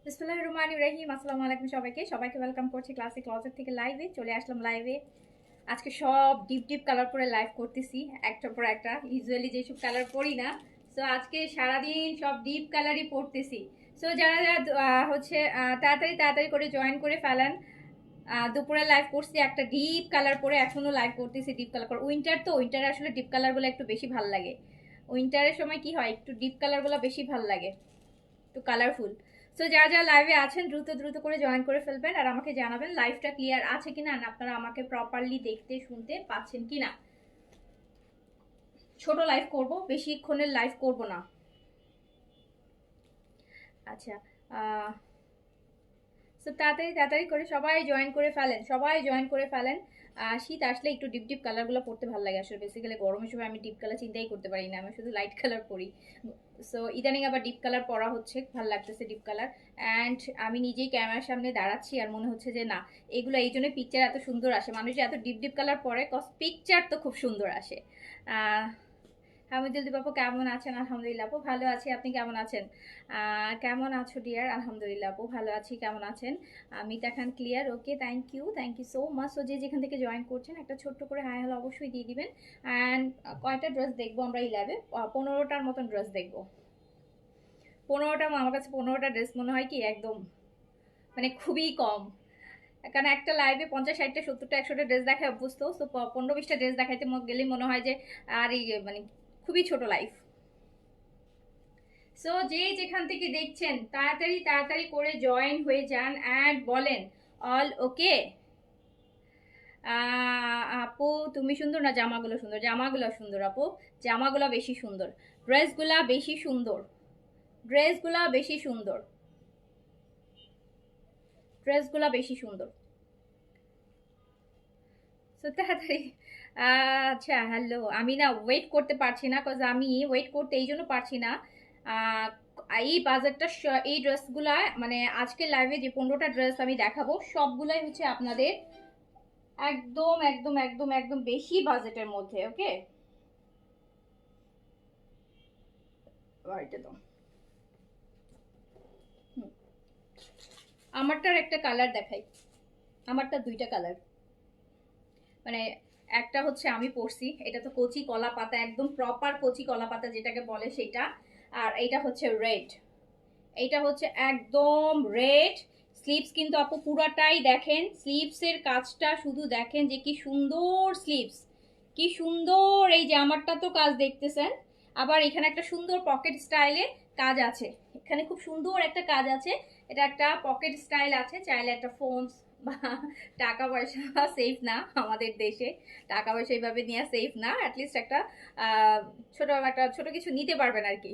বিসমিল্লাহির রহমানির রহিম। আসসালামু আলাইকুম সবাইকে ওয়েলকাম করছি ক্লাসিক ক্লজেট থেকে লাইভে। চলে আসলাম লাইভে। আজকে সব ডিপ ডিপ কালার করে লাইভ করতেছি, একটার পর একটা। ইউজুয়ালি যেসব কালার পরি না, সো আজকে সারাদিন সব ডিপ কালারই পড়তেছি। সো যারা যারা তাড়াতাড়ি তাড়াতাড়ি করে জয়েন করে ফেলেন। দুপুরে লাইভ করছি একটা ডিপ কালার পরে, এখনো লাইভ করতেছি ডিপ কালার করে। উইন্টারে আসলে ডিপ কালারগুলো একটু বেশি ভাল লাগে। উইন্টারের সময় কি হয়, একটু ডিপ কালারগুলো বেশি ভাল লাগে, একটু কালারফুল। সো যারা যারা লাইভে আছেন দ্রুত দ্রুত করে জয়েন করে ফেলবেন আর আমাকে জানাবেন লাইভটা ক্লিয়ার আছে কিনা, আপনারা আমাকে প্রপারলি দেখতে শুনতে পাচ্ছেন কিনা। ছোট লাইভ করব, বেশিক্ষণের লাইভ করব না। আচ্ছা, সো তাড়াতাড়ি তাড়াতাড়ি করে সবাই জয়েন করে ফেলেন। শীত আসলে একটু ডিপ ডিপ কালারগুলো পড়তে ভালো লাগে। আসলে বেসিক্যালি গরমের সময় আমি ডিপ কালার চিন্তাই করতে পারি না, আমি শুধু লাইট কালার পরি। সো ইদানিং আবার ডিপ কালার পরা হচ্ছে, ভালো লাগতেছে ডিপ কালার। অ্যান্ড আমি নিজেই ক্যামেরার সামনে দাঁড়াচ্ছি আর মনে হচ্ছে যে না, এগুলো এই জন্য পিকচার এত সুন্দর আসে। মানুষ যে এত ডিপ ডিপ কালার পরে, কজ পিকচার তো খুব সুন্দর আসে। হামিদুল বাবু কেমন আছেন? আলহামদুলিল্লাহ আপু ভালো আছি, আপনি কেমন আছেন? কেমন আছো ডিয়ার? আলহামদুলিল্লাহ আপু ভালো আছি, কেমন আছেন? Mita Khan clear, okay, thank you so much. So যে যেখান থেকে জয়েন করছেন একটা ছোট্ট করে হাই হ্যালো অবশ্যই দিয়ে দিবেন। অ্যান্ড কয়টা ড্রেস দেখবো আমরা এই ল্যাবে? 15টার মতন ড্রেস দেখবো। 15টা, আমার কাছে 15টা ড্রেস মনে হয় কি একদম মানে খুবই কম। কারণ একটা লাইভে 50, 60, 70, 100টা ড্রেস দেখায় অভ্যস্ত। সো 15, 20টা ড্রেস দেখাইতে গেলেই মনে হয় যে আর এই মানে খুবই ছোট লাইফ। সো যে যেখান থেকে দেখছেন তাড়াতাড়ি তাড়াতাড়ি করে জয়েন হয়ে যান অ্যান্ড বলেন অল ওকে। আপু তুমি সুন্দর না জামাগুলো সুন্দর? জামাগুলো সুন্দর আপু, জামাগুলো বেশি সুন্দর, ড্রেসগুলা বেশি সুন্দর, ড্রেসগুলা বেশি সুন্দর, ড্রেসগুলা বেশি সুন্দর। সো তাড়াতাড়ি। আচ্ছা হ্যালো, আমি না ওয়েট করতে পারছি না, কজ আমি ওয়েট করতে এই জন্য পারছি না। এই বাজারটা, এই ড্রেসগুলা মানে আজকে লাইভে যে 15টা ড্রেস আমি দেখাবো সবগুলাই হচ্ছে আপনাদের একদম একদম একদম একদম বেশি বাজেটের মধ্যে। ওকে, তো আমারটার একটা কালার দেখাই। আমারটা দুইটা কালার, মানে একটা হচ্ছে আমি পরছি, এটা তো কচি কলা পাতা, একদম প্রপার কচি কলা পাতা যেটাকে বলে সেটা। আর এইটা হচ্ছে রেড, এইটা হচ্ছে একদম রেড। স্লিভস কিন্তু আপু পুরাটাই দেখেন, স্লিভসের কাজটা শুধু দেখেন যে কি সুন্দর স্লিভস, কি সুন্দর। এই যে আমারটা তো কাজ দেখতেছেন, আবার এখানে একটা সুন্দর পকেট স্টাইলে কাজ আছে, এখানে খুব সুন্দর একটা কাজ আছে। এটা একটা পকেট স্টাইল আছে, চাইলে একটা ফোন বা টাকা পয়সা সেফ না আমাদের দেশে, টাকা পয়সা এইভাবে নেওয়া সেফ না। অ্যাটলিস্ট একটা ছোট কিছু নিতে পারবেন আর কি।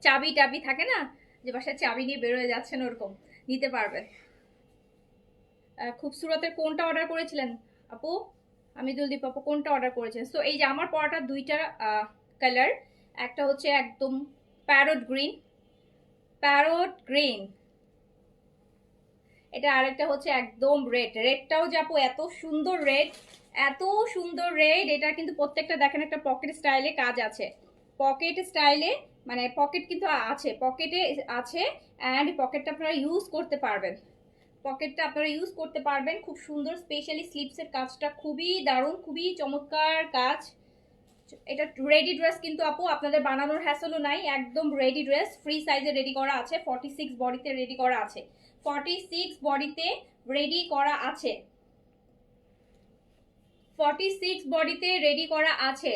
চাবি টাবি থাকে না, যে বাসায় চাবি নিয়ে বেরোয় যাচ্ছেন, ওরকম নিতে পারবেন। খুবসুরতের কোনটা অর্ডার করেছিলেন আপু? আমি দুলদীপ আপু কোনটা অর্ডার করেছেন? সো এই যে আমার পরাটা দুইটা কালার, একটা হচ্ছে একদম প্যারট গ্রিন, প্যারট গ্রিন, এটা আরেকটা হচ্ছে একদম রেড। রেডটাও যে আপু এত সুন্দর রেড, এত সুন্দর রেড। এটা কিন্তু প্রত্যেকটা দেখেন একটা পকেট স্টাইলে কাজ আছে, পকেট স্টাইলে, মানে পকেট কিন্তু আছে, পকেটে আছে। অ্যান্ড পকেটটা আপনারা ইউজ করতে পারবেন, পকেটটা আপনারা ইউজ করতে পারবেন খুব সুন্দর। স্পেশালি স্লিপসের কাজটা খুবই দারুণ, খুবই চমৎকার কাজ। এটা রেডি ড্রেস কিন্তু আপু, আপনাদের বানানোর হ্যাসলও নাই, একদম রেডি ড্রেস, ফ্রি সাইজে রেডি করা আছে, 46 বডিতে রেডি করা আছে, 46 বডিতে রেডি করা আছে, 46 বডিতে রেডি করা আছে।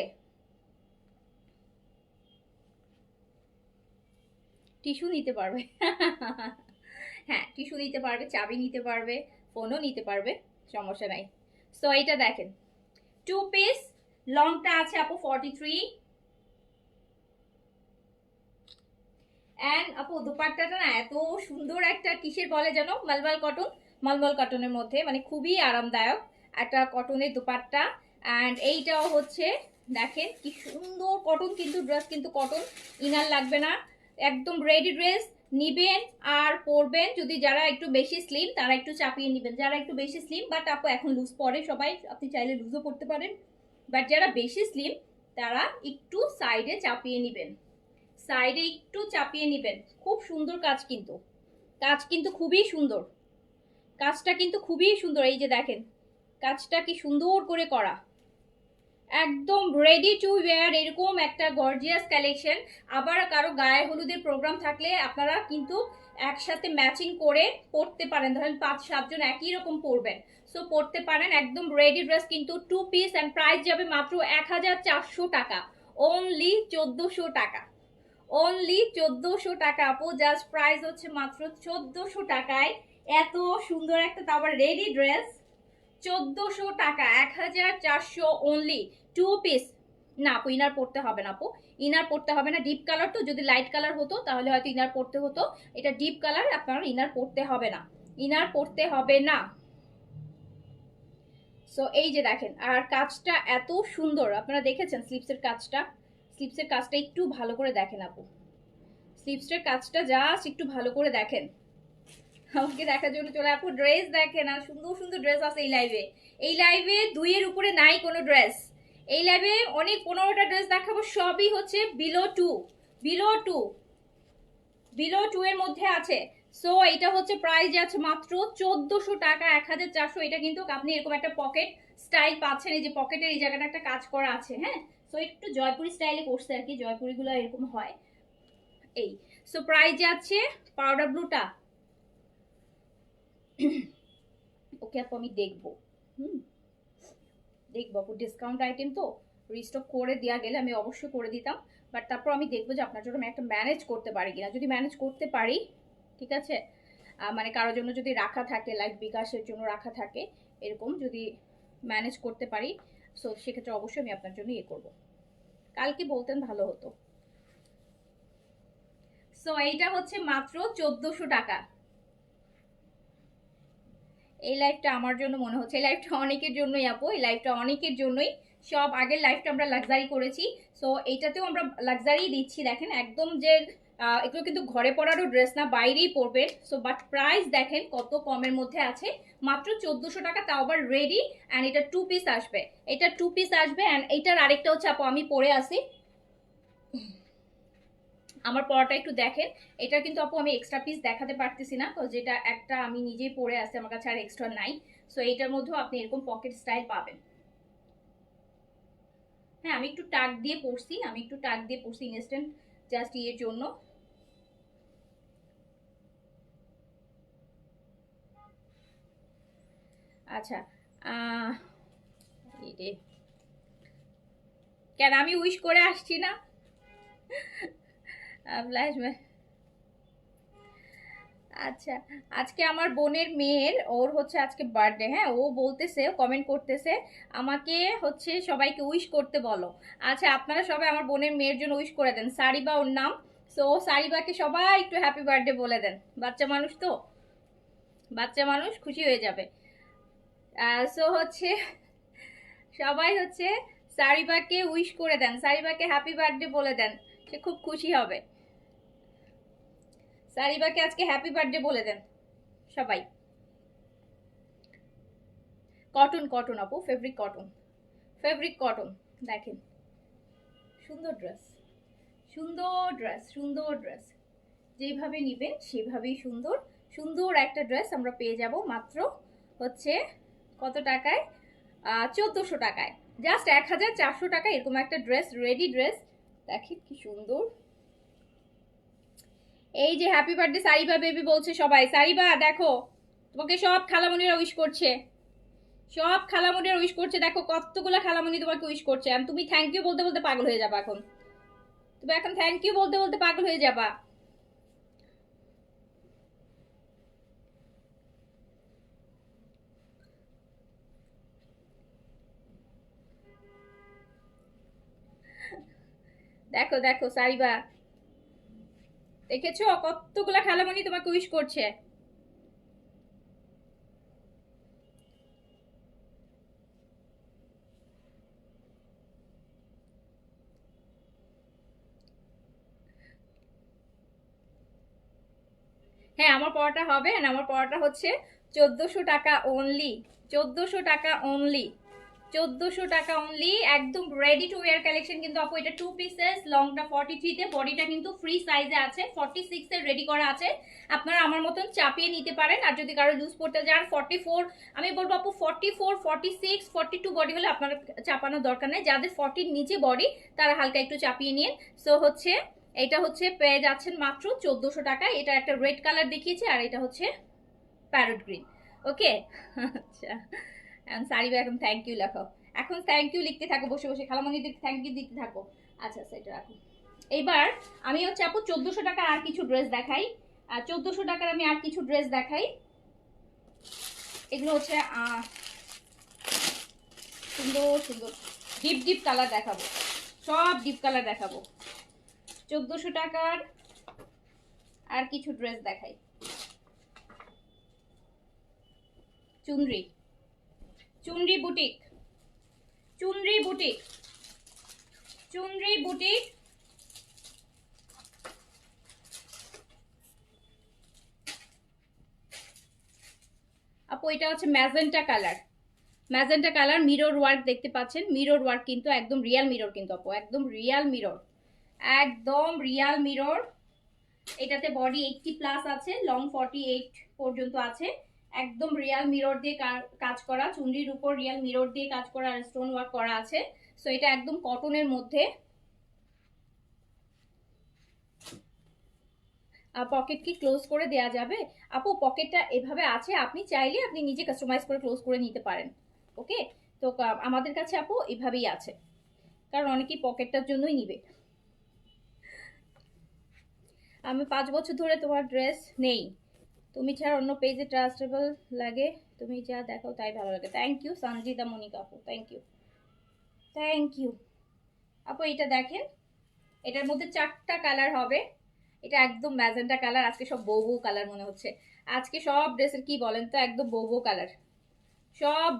টিস্যু নিতে পারবে হ্যাঁ টিস্যু নিতে পারবে, চাবি নিতে পারবে, ফোনও নিতে পারবে, সমস্যা নাই। সো এটা দেখেন 2 পিস, লংটা আছে আপু 43। অ্যান্ড আপু দুপাট্টাটা না এত সুন্দর, একটা কিসের বলে যেন, মালমাল কটন, মালমাল কটনের মধ্যে, মানে খুবই আরামদায়ক একটা কটনের দুপাট্টা। অ্যান্ড এইটাও হচ্ছে দেখেন কি সুন্দর কটন, কিন্তু ড্রেস কিন্তু কটন, ইনার লাগবে না, একদম রেডি ড্রেস নিবেন আর পরবেন। যদি যারা একটু বেশি স্লিম তারা একটু চাপিয়ে নিবেন, যারা একটু বেশি স্লিম, বাট আপু এখন লুজ পরে সবাই, আপনি চাইলে লুজও পড়তে পারেন, বাট যারা বেশি স্লিম তারা একটু সাইডে চাপিয়ে নিবেন, সাইডে একটু চাপিয়ে নেবেন। খুব সুন্দর কাজ কিন্তু, কাজ কিন্তু খুবই সুন্দর, কাজটা কিন্তু খুবই সুন্দর। এই যে দেখেন কাজটা কি সুন্দর করে করা, একদম রেডি টু ওয়্যার এরকম একটা গর্জিয়াস কালেকশন। আবার কারো গায়ে হলুদের প্রোগ্রাম থাকলে আপনারা কিন্তু একসাথে ম্যাচিং করে পরতে পারেন, ধরেন 5-7 জন একই রকম পরবেন, সো পরতে পারেন। একদম রেডি ড্রেস কিন্তু 2 পিস, অ্যান্ড প্রাইস যাবে মাত্র 1400 টাকা, অনলি 1400 টাকা, অনলি 1400 টাকা আপু। জাস্ট প্রাইস হচ্ছে মাত্র 1400 টাকায় এত সুন্দর একটা, তো আবার রেডি ড্রেস 1400 টাকা, 1400 অনলি 2 পিস। না আপু ইনার পড়তে হবে না আপু, ইনার পড়তে হবে না, ডিপ কালার তো, যদি লাইট কালার হতো তাহলে হয়তো ইনার পড়তে হতো, এটা ডিপ কালার, আপনার ইনার পড়তে হবে না, ইনার পড়তে হবে না। সো এই যে দেখেন, আর কাজটা এত সুন্দর, আপনারা দেখেছেন স্লিপসের কাজটা, স্লিপসের কাজটা একটু ভালো করে দেখেন আপু, স্লিপসের কাজটা জাস্ট একটু ভালো করে দেখেন। আমাকে দেখার জন্য চলে আপু, ড্রেস দেখেন, আর সুন্দর সুন্দর ড্রেস আছে এই লাইভে, এই লাইভে 2 এর উপরে নাই কোনো ড্রেস, এই লাইভে অনেক 15টা ড্রেস দেখাবো, সবই হচ্ছে বিলো 2, বিলো 2, বিলো 2 এর মধ্যে আছে। সো এটা হচ্ছে প্রাইস আছে মাত্র 1400 টাকা, 1400। এটা কিন্তু আপনি এরকম একটা পকেট স্টাইল পাচ্ছেন, এই যে পকেটের এই জায়গাটা একটা কাজ করা আছে, হ্যাঁ। সো একটু জয়পুরি স্টাইলে করছে আর কি, জয়পুরিগুলো এরকম হয় এই। সো প্রাইস যাচ্ছে পাউডার ব্লুটা, ওকে আপু আমি দেখবো, দেখবো আপু, ডিসকাউন্ট আইটেম তো, রিস্টক করে দেওয়া গেলে আমি অবশ্যই করে দিতাম, বাট তারপর আমি দেখবো যে আপনার জন্য আমি একটা ম্যানেজ করতে পারি কিনা, যদি ম্যানেজ করতে পারি ঠিক আছে, মানে কারোর জন্য যদি রাখা থাকে, লাইক বিকাশের জন্য রাখা থাকে, এরকম যদি ম্যানেজ করতে পারি, সো সেক্ষেত্রে অবশ্যই আমি আপনার জন্য ইয়ে করবো, কালকে বলতেন ভালো হতো। সো এইটা হচ্ছে মাত্র 1400 টাকা। এই লাইফটা আমার জন্য মনে হচ্ছে, এই লাইফটা অনেকের জন্যই আপু, এই লাইফটা অনেকের জন্যই। সব আগের লাইফটা আমরা লাক্সারি করেছি, সো এইটাতেও আমরা লাক্সারি দিচ্ছি। দেখেন একদম যে এগুলো কিন্তু ঘরে পরারও ড্রেস না, বাইরেই পরবে। সো বাট প্রাইস দেখেন কত কমের মধ্যে আছে, মাত্র 1400 টাকা, তাও আবার রেডি। অ্যান্ড এটা 2 পিস আসবে, এটা 2 পিস আসবে। অ্যান্ড এইটার আরেকটা হচ্ছে আপু আমি পরে আসি, আমার পরাটা একটু দেখেন, এটা কিন্তু আপু আমি এক্সট্রা পিস দেখাতে পারতেছি না, যেটা একটা আমি নিজেই পরে আসছি, আমার কাছে আর এক্সট্রা নাই। সো এইটার মধ্যেও আপনি এরকম পকেট স্টাইল পাবেন। হ্যাঁ আমি একটু টাক দিয়ে পরছি, আমি একটু টাক দিয়ে পরছি ইনস্ট্যান্ট জাস্ট ইয়ের জন্য। আচ্ছা কেন আমি উইশ করে আসছি না? আচ্ছা আজকে আমার বোনের মেয়ের, ওর হচ্ছে আজকে বার্থডে, হ্যাঁ ও বলতেছে, কমেন্ট করতেছে আমাকে হচ্ছে সবাইকে উইশ করতে বলো। আচ্ছা আপনারা সবাই আমার বোনের মেয়ের জন্য উইশ করে দেন, সারিবা ওর নাম। সো সারিবাকে সবাই একটু হ্যাপি বার্থডে বলে দেন, বাচ্চা মানুষ তো, বাচ্চা মানুষ খুশি হয়ে যাবে। সো হচ্ছে সবাই হচ্ছে সারিবাকে উইশ করে দেন, সারিবাকে হ্যাপি বার্থডে বলে দেন, সে খুব খুশি হবে। সারিবাকে আজকে হ্যাপি বার্থডে বলে দেন সবাই। কটন, কটন আপু, ফেব্রিক কটন, ফেব্রিক কটন। দেখেন সুন্দর ড্রেস, সুন্দর ড্রেস, সুন্দর ড্রেস, যেভাবে নিবেন সেভাবেই সুন্দর, সুন্দর একটা ড্রেস আমরা পেয়ে যাব মাত্র হচ্ছে কত টাকায়, 1400 টাকায়, জাস্ট 1400 টাকা এরকম একটা ড্রেস, রেডি ড্রেস। দেখেন কি সুন্দর। এই যে হ্যাপি বার্থডে সারিবা বেবি বলছে সবাই, সারিবা দেখো তোমাকে সব খালামণিরা উইশ করছে, সব খালামণিরা উইশ করছে, দেখো কতগুলো খালামণি তোমাকে উইশ করছে। আর তুমি থ্যাংক ইউ বলতে বলতে পাগল হয়ে যাবা এখন, তুমি এখন থ্যাংক ইউ বলতে বলতে পাগল হয়ে যাবা। দেখো দেখো সারিবা, দেখেছো কতগুলা খালামণি তোমাকে উইশ করছে। হ্যাঁ আমার পড়াটা হবে, আমার পড়াটা হচ্ছে 1400 টাকা অনলি, 1400 টাকা অনলি। 1400 টাকা অনলি, একদম রেডি টু ওয়্যার কালেকশন কিন্তু আপু। এটা 2 পিসেস, লংটা 43 তে, বডিটা কিন্তু ফ্রি সাইজে আছে, 46 এর রেডি করা আছে। আপনারা আমার মতন চাপিয়ে নিতে পারেন, আর যদি কারো লুজ পড়তে যান 44, আমি বলবো আপু 44, 46, 42 বডি হলে আপনার চাপানোর দরকার নেই। যাদের 40 নিচে বডি তারা হালকা একটু চাপিয়ে নিন। সো হচ্ছে এটা হচ্ছে পেয়ে যাচ্ছেন মাত্র 1400 টাকা। এটা একটা রেড কালার দেখিয়েছি, আর এটা হচ্ছে প্যারট গ্রিন। ওকে আচ্ছা, এখন সারি ভাই এখন থ্যাংক ইউ লেখো, এখন থ্যাংক ইউ লিখতে থাকো বসে বসে, খালামণিদের থ্যাংক ইউ দিতে থাকো। আচ্ছা সেটা রাখো। এইবার আমি হচ্ছে আপু 1400 টাকার আর কিছু ড্রেস দেখাই। 1400 টাকার আমি আর কিছু ড্রেস দেখাই। এগুলো হচ্ছে সুন্দর সুন্দর ডিপ ডিপ কালার দেখাবো, সব ডিপ কালার দেখাবো। 1400 টাকার আর কিছু ড্রেস দেখাই। চুনরি, চুনরি বুটিক, চুনরি বুটিক, চুনরি বুটিক। আপু এটা হচ্ছে magenta colour, magenta colour, mirror work দেখতে পাচ্ছেন, মিরর ওয়ার্ক কিন্তু একদম রিয়াল মিরর কিন্তু আপু, একদম রিয়াল মিরর, একদম রিয়াল মিরর। এটাতে বডি 80 প্লাস আছে, লং 48 পর্যন্ত আছে। একদম রিয়াল মিরর দিয়ে কাজ করা, চুনরির উপর রিয়াল মিরর দিয়ে কাজ করা, আর স্টোন ওয়ার্ক করা আছে। সো এটা একদম কটনের মধ্যে। পকেট কি ক্লোজ করে দেয়া যাবে আপু? পকেটটা এভাবে আছে, আপনি চাইলে আপনি নিজে কাস্টমাইজ করে ক্লোজ করে নিতে পারেন। ওকে, তো আমাদের কাছে আপু এভাবেই আছে, কারণ অনেকেই পকেটটার জন্যই নিবে। আমি 5 বছর ধরে তোমার ড্রেস নেই, তুমি ছাড়া অন্য পেজে ট্রাস্টেবল লাগে, তুমি যা দেখাও তাই ভালো লাগে। থ্যাংক ইউ সঞ্জিতা মনিকা আপু, থ্যাংক ইউ, থ্যাংক ইউ আপু। এটা দেখেন, এটার মধ্যে 4টা কালার হবে। এটা একদম ম্যাজেন্টা কালার, আজকে সব বউ বউ কালার মনে হচ্ছে। আজকে সব ড্রেসের কি বলেন তো, একদম বউ বউ কালার, সব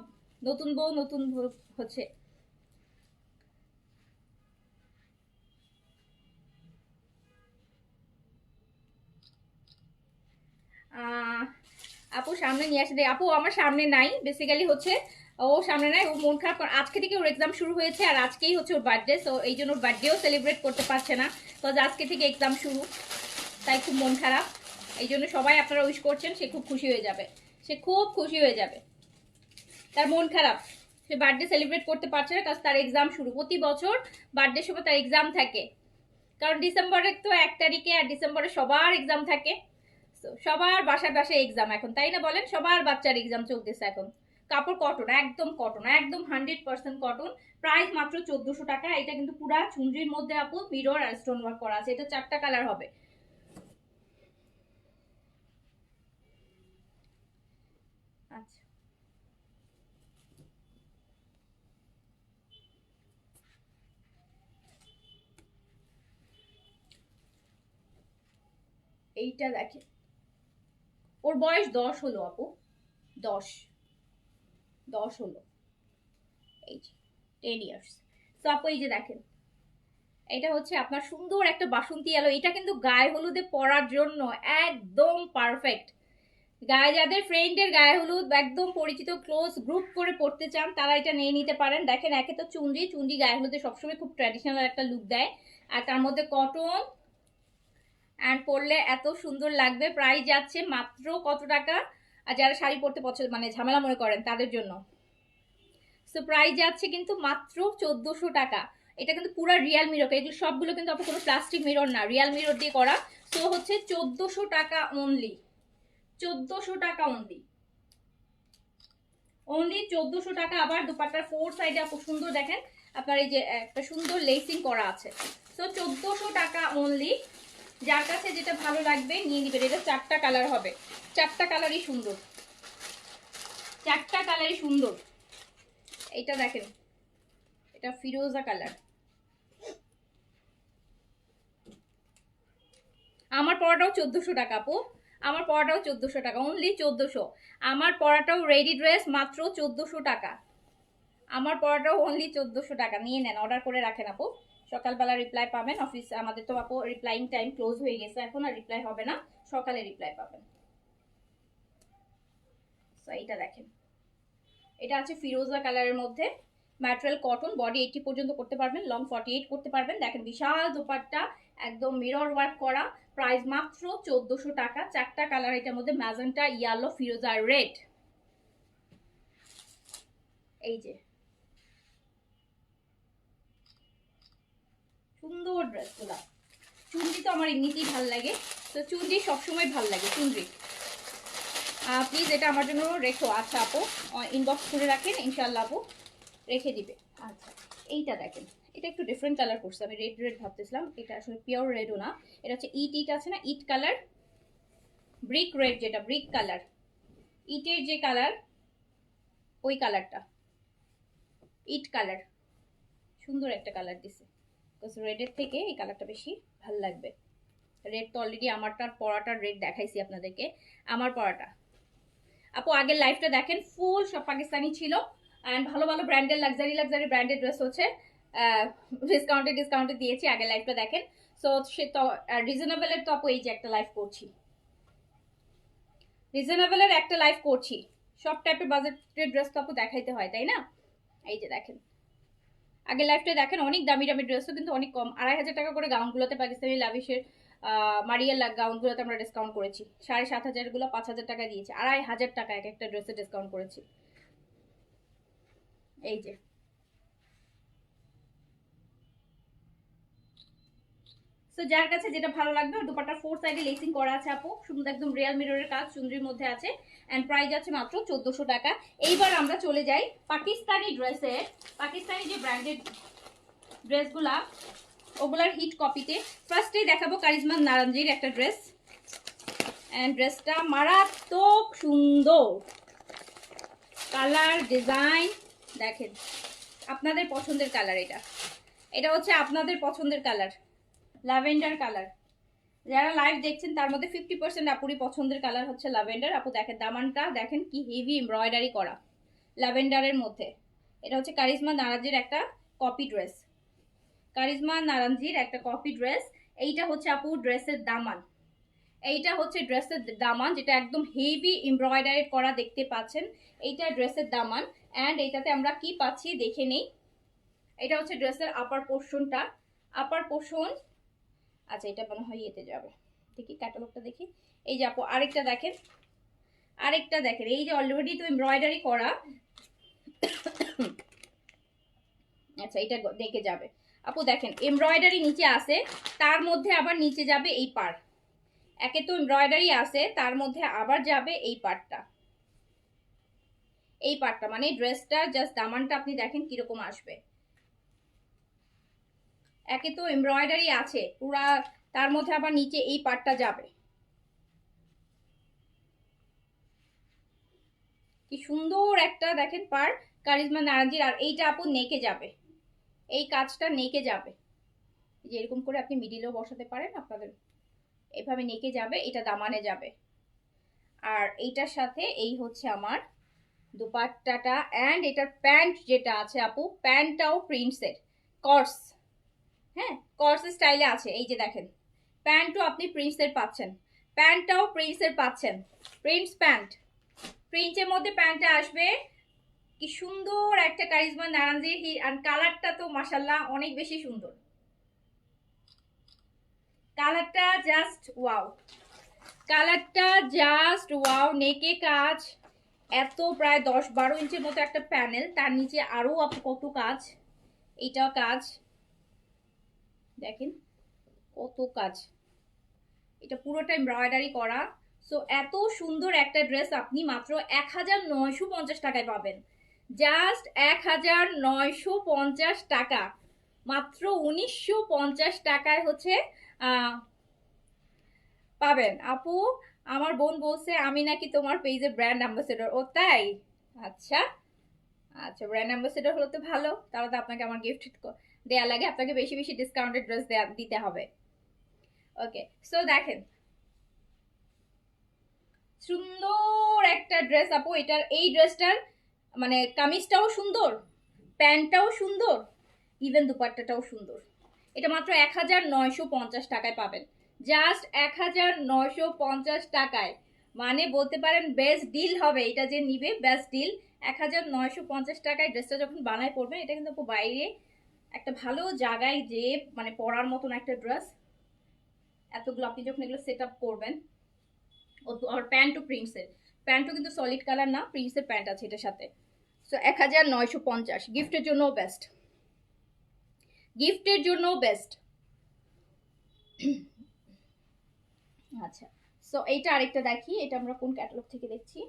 নতুন বউ নতুন হচ্ছে। আপু সামনে নিয়ে আসে দেয় আপু, আমার সামনে নাই বেসিক্যালি হচ্ছে, ও সামনে নাই, ও মন খারাপ, আজকে থেকে ওর এক্সাম শুরু হয়েছে, আর আজকেই হচ্ছে ওর বার্থডে। সো এই জন্য ওর বার্থডেও সেলিব্রেট করতে পারছে না, তো আজকে থেকে এক্সাম শুরু, তাই খুব মন খারাপ। এই জন্য সবাই আপনারা উইশ করছেন, সে খুব খুশি হয়ে যাবে, সে খুব খুশি হয়ে যাবে। তার মন খারাপ, সে বার্থডে সেলিব্রেট করতে পারছে না, কারণ তার এক্সাম শুরু। প্রতি বছর বার্থডে সময় তার এক্সাম থাকে, কারণ ডিসেম্বরের তো 1 তারিখে, আর ডিসেম্বরে সবার এক্সাম থাকে। সবার বাসায় বাসায় এক্সাম এখন, তাই না বলেন? সবার বাচ্চার এক্সাম চলতেছে এখন। কাপড় কটন, একদম কটন, একদম 100% কটন। প্রাইস মাত্র 1400 টাকা। এটা কিন্তু পুরা চুনরির মধ্যে আপু মিরর আর স্টোন ওয়ার্ক করা আছে। এটা 4টা কালার হবে। আচ্ছা, এইটা দেখেন, ওর বয়স 10 হলো আপু, 10 10 হলো, এই যে 10 ইয়ার্স। তো আপু এই যে দেখেন, এটা হচ্ছে আপনার সুন্দর একটা বাসন্তী আলো, এটা কিন্তু গায়ে হলুদে পরার জন্য একদম পারফেক্ট। গায়ে যাদের ফ্রেন্ডের গায়ে হলুদ একদম পরিচিত ক্লোজ গ্রুপ করে পড়তে চান, তারা এটা নিয়ে নিতে পারেন। দেখেন, একে তো চুনরি, চুনরি গায়ে হলুদে সবসময় খুব ট্র্যাডিশনাল একটা লুক দেয়, আর তার মধ্যে কটন, অ্যান্ড পরলে এত সুন্দর লাগবে। প্রাইস যাচ্ছে মাত্র কত টাকা? আর যারা শাড়ি পরতে পছন্দ মানে ঝামেলা মনে করেন তাদের জন্য, সো প্রাইস যাচ্ছে কিন্তু মাত্র 1400 টাকা। এটা কিন্তু পুরো রিয়াল মিরর, এগুলো সবগুলো কিন্তু আপনার কোনো প্লাস্টিক মিরর না, রিয়াল মিরর দিয়ে করা। সো হচ্ছে 1400 টাকা অনলি, 1400 টাকা অনলি, অনলি 1400 টাকা। আবার দুপাট্টার 4 সাইডে খুব সুন্দর দেখেন আপনার এই যে একটা সুন্দর লেসিং করা আছে। সো 1400 টাকা অনলি। যার কাছে যেটা ভালো লাগবে নিয়ে নিবেন। এটা 4টা কালার হবে, 4টা কালারই সুন্দর, 4টা কালারই সুন্দর। এইটা দেখেন, এটা ফিরোজা কালার। আমার পড়াটাও 1400 টাকা আপু, আমার পড়াটাও 1400 টাকা, অনলি 1400। আমার পড়াটাও রেডি ড্রেস মাত্র 1400 টাকা, আমার পড়াটাও অনলি 1400 টাকা। নিয়ে নেন, অর্ডার করে রাখেন আপু, সকালবেলা রিপ্লাই পাবেন। অফিস আমাদের তো আপু রিপ্লাইং টাইম ক্লোজ হয়ে গেছে, এখন আর রিপ্লাই হবে না, সকালে রিপ্লাই পাবেন। এইটা দেখেন, এটা আছে ফিরোজা কালারের মধ্যে, ম্যাটেরিয়াল কটন, বডি 80 পর্যন্ত করতে পারবেন, লং 48 করতে পারবেন। দেখেন বিশাল দোপাট্টা, একদম মিরর ওয়ার্ক করা, প্রাইস মাত্র 1400 টাকা। 4টা কালার এটার মধ্যে, ম্যাজেন্টা, ইয়েলো, ফিরোজা, রেড। এই যে সুন্দর ড্রেসগুলা। চুনরি তো আমার এমনিতেই ভাল লাগে, তো চুনরি সবসময় ভাল লাগে চুনরি। প্লিজ এটা আমার জন্য রেখো। আচ্ছা আপু, ইনবক্স করে রাখেন, ইনশাল্লাহ আপু রেখে দিবে। আচ্ছা এইটা দেখেন, এটা একটু ডিফারেন্ট কালার করছে, আমি রেড রেড ভাবতেছিলাম, এটা আসলে পিওর রেডও না, এটা হচ্ছে ইট ইট আছে না, ইট কালার, ব্রিক রেড, যেটা ব্রিক কালার, ইটের যে কালার ওই কালারটা, ইট কালার। সুন্দর একটা কালার দিছে, রেডের থেকে এই কালারটা বেশি ভাল লাগবে। রেড তো অলরেডি আমারটার পরাটার রেড দেখাইছি আপনাদেরকে, আমার পরাটা। আপু আগের লাইফটা দেখেন, ফুল সব পাকিস্তানি ছিল, অ্যান্ড ভালো ভালো ব্র্যান্ডের লাক্সারি ব্র্যান্ডেড ড্রেস হচ্ছে ডিসকাউন্টে দিয়েছি। আগের লাইফটা দেখেন। সো সে তো রিজনেবলের তো আপু এই যে একটা লাইফ করছি, রিজনেবলের একটা লাইফ করছি, সব টাইপের বাজেটের ড্রেস তো আপু দেখাইতে হয়, তাই না? এই যে দেখেন, আগের লাইফটা দেখেন, অনেক দামি দামি ড্রেসও কিন্তু অনেক কম, 2500 টাকা করে গাউনগুলোতে, পাকিস্তানি লাভিশের মারিয়ার গাউনগুলোতে আমরা ডিসকাউন্ট করেছি। 7500 গুলো 5000 টাকা দিয়েছি, 2500 টাকা এক একটা ড্রেসে ডিসকাউন্ট করেছি। এই যে সো যার কাছে যেটা ভালো লাগবে, দুপাটার 4 সাইডে লেসিং করা আছে আপু, সুন্দর একদম রিয়াল মিররের কাজ, চুনরির মধ্যে আছে, এন্ড প্রাইস আছে মাত্র 1400 টাকা। এইবার আমরা চলে যাই পাকিস্তানি ড্রেসের, পাকিস্তানি যে ব্র্যান্ডেড ড্রেসগুলা ওগুলার হিট কপিতে। ফার্স্টেই দেখাবো কারিজমা নারাঞ্জির একটা ড্রেস, এন্ড ড্রেসটা মারাত্মক সুন্দর, কালার ডিজাইন দেখেন, আপনাদের পছন্দের কালার। এটা এটা হচ্ছে আপনাদের পছন্দের কালার, ল্যাভেন্ডার কালার। যারা লাইভ দেখছেন তার মধ্যে 50% আপুরি পছন্দের কালার হচ্ছে ল্যাভেন্ডার। আপু দেখেন দামানটা দেখেন কি হেভি এমব্রয়ডারি করা ল্যাভেন্ডারের মধ্যে। এটা হচ্ছে কারিজমা নারাঞ্জির একটা কপি ড্রেস, কারিজমা নারাঞ্জির একটা কপি ড্রেস। এইটা হচ্ছে আপু ড্রেসের দামান, এইটা হচ্ছে ড্রেসের দামান, যেটা একদম হেভি এমব্রয়ডারি করা দেখতে পাচ্ছেন। এইটা ড্রেসের দামান, অ্যান্ড এইটাতে আমরা কি পাচ্ছি দেখে নেই। এটা হচ্ছে ড্রেসের আপার পোর্শনটা, আপার পোর্শন। আচ্ছা এটা মনে হয় ইয়েতে যাবে, দেখি ক্যাটালগটা দেখি। এই যে আপু আরেকটা দেখেন, আরেকটা দেখেন, এই যে অলরেডি তো এমব্রয়ডারি করা। আচ্ছা এটা দেখে যাবে আপু, দেখেন এমব্রয়ডারি নিচে আছে, তার মধ্যে আবার নিচে যাবে এই পার। একে তো এমব্রয়ডারি আছে, তার মধ্যে আবার যাবে এই পার্টটা, এই পার্টটা মানে ড্রেসটা জাস্ট দামানটা আপনি দেখেন কিরকম আসবে। একে তো এমব্রয়ডারি আছে পুরা, তার মধ্যে আবার নিচে এই পার্টটা যাবে। কি সুন্দর একটা দেখেন পার, কারিজমা নারাঞ্জির। আর এইটা আপু নেকে যাবে, এই কাজটা নেকে যাবে, যে এরকম করে আপনি মিডিলেও বসাতে পারেন, আপনাদের এভাবে নেকে যাবে, এটা দামানে যাবে। আর এইটার সাথে এই হচ্ছে আমার দুপাট্টাটা, অ্যান্ড এটার প্যান্ট যেটা আছে আপু, প্যান্টটাও প্রিন্টসের কর্স, হ্যাঁ কর্স স্টাইলে আছে। এই যে দেখেন প্যান্টও আপনি প্রিন্টসের পাচ্ছেন, প্যান্টটাও প্রিন্টসের পাচ্ছেন, প্রিন্টস প্যান্ট, প্রিন্টের মধ্যে প্যান্টটা আসবে। কি সুন্দর একটা কারিজমা নারাঞ্জির, আর কালারটা তো মাশাল্লাহ অনেক বেশি সুন্দর, কালারটা জাস্ট ওয়াও, কালারটা জাস্ট ওয়াও। নেকে কাজ, এত প্রায় 10-12 ইঞ্চির মতো একটা প্যানেল, তার নিচে আরো কত কাজ, এইটাও কাজ দেখেন কত কাজ, এটা পুরোটা এমব্রয়ডারি করা। সো এত সুন্দর একটা ড্রেস আপনি মাত্র 1950 টাকায় পাবেন, জাস্ট 1950 টাকা, মাত্র 1950 টাকায় হচ্ছে পাবেন। আপু আমার বোন বলছে আমি নাকি তোমার পেজে ব্র্যান্ড অ্যাম্বাসেডর। ও তাই? আচ্ছা আচ্ছা, ব্র্যান্ড অ্যাম্বাসেডর হলে তো ভালো, তাহলে তো আপনাকে আমার গিফট দেয়া লাগে, আপনাকে বেশি বেশি ডিসকাউন্টেড ড্রেস দিতে হবে। ওকে সো দেখেন সুন্দর একটা ড্রেস আপু, এটার এই ড্রেসটার মানে কামিজটাও সুন্দর, প্যান্টটাও সুন্দর, ইভেন দুপাট্টাটাও সুন্দর। এটা মাত্র 1950 টাকায় পাবেন, জাস্ট 1950 টাকায়, মানে বলতে পারেন বেস্ট ডিল হবে, এটা যে নিবে বেস্ট ডিল। 1950 টাকায় ড্রেসটা যখন বানায় পরবেন, এটা কিন্তু বাইরে একটা ভালো জায়গায় যে মানে পরার মতন একটা ড্রেস। এতগুলো আপনি যখন এগুলো সেট আপ করবেন, আর প্যান্টও প্রিন্টসের, প্যান্টও কিন্তু সলিড কালার না, প্রিন্টসের প্যান্ট আছে এটার সাথে। সো 1950, গিফটের জন্য বেস্ট, গিফটের জন্য বেস্ট। আচ্ছা, সো এইটা আরেকটা দেখি, এটা আমরা কোন ক্যাটালগ থেকে দেখছি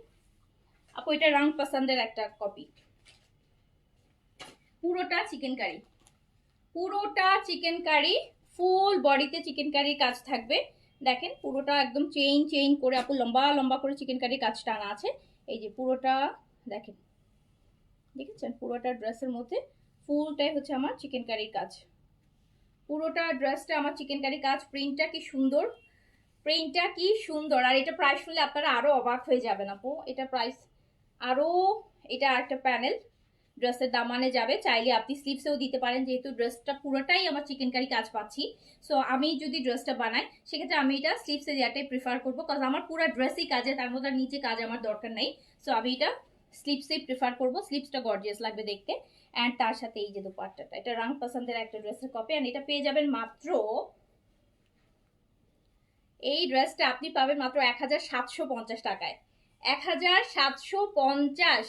আপু, এটা রং পছন্দের একটা কপি। পুরোটা চিকেন কারি, পুরোটা চিকেন কারি, ফুল বডিতে চিকেন কারির কাজ থাকবে। দেখেন পুরোটা একদম চেইন চেইন করে আপু লম্বা লম্বা করে চিকেন কারির কাজ টানা আছে। এই যে পুরোটা দেখেন, দেখেছেন পুরোটা ড্রেসের মধ্যে ফুলটাই হচ্ছে আমার চিকেন কারির কাজ। পুরোটা ড্রেসটা আমার চিকেন কারি কাজ। প্রিন্টটা কি সুন্দর, প্রিন্টটা কি সুন্দর। আর এটা প্রাইস শুনলে আপনারা আরো অবাক হয়ে যাবেন আপু, এটা প্রাইস আরো, এটা আরেকটা প্যানেল ড্রেসের দামানে যাবে। চাইলে আপনি স্লিপসেও দিতে পারেন, যেহেতু ড্রেসটা পুরোটাই আমার চিকেন কারি কাজ পাচ্ছি। সো আমি যদি ড্রেসটা বানাই সেক্ষেত্রে আমি এটা স্লিপসে দেওয়াটাই প্রিফার করবো, কারণ আমার পুরো ড্রেসই কাজে, তার মধ্যে নিচে কাজ আমার দরকার নেই। সো আমি এটা স্লিপসেই প্রিফার করবো, স্লিপসটা গর্জিয়াস লাগবে দেখতে। অ্যান্ড তার সাথে এই যে দুপাট্টাটা, এটা রং পছন্দের একটা ড্রেসের কপি। অ্যান্ড এটা পেয়ে যাবেন মাত্র, এই ড্রেসটা আপনি পাবেন মাত্র 1750 টাকায়। 1750,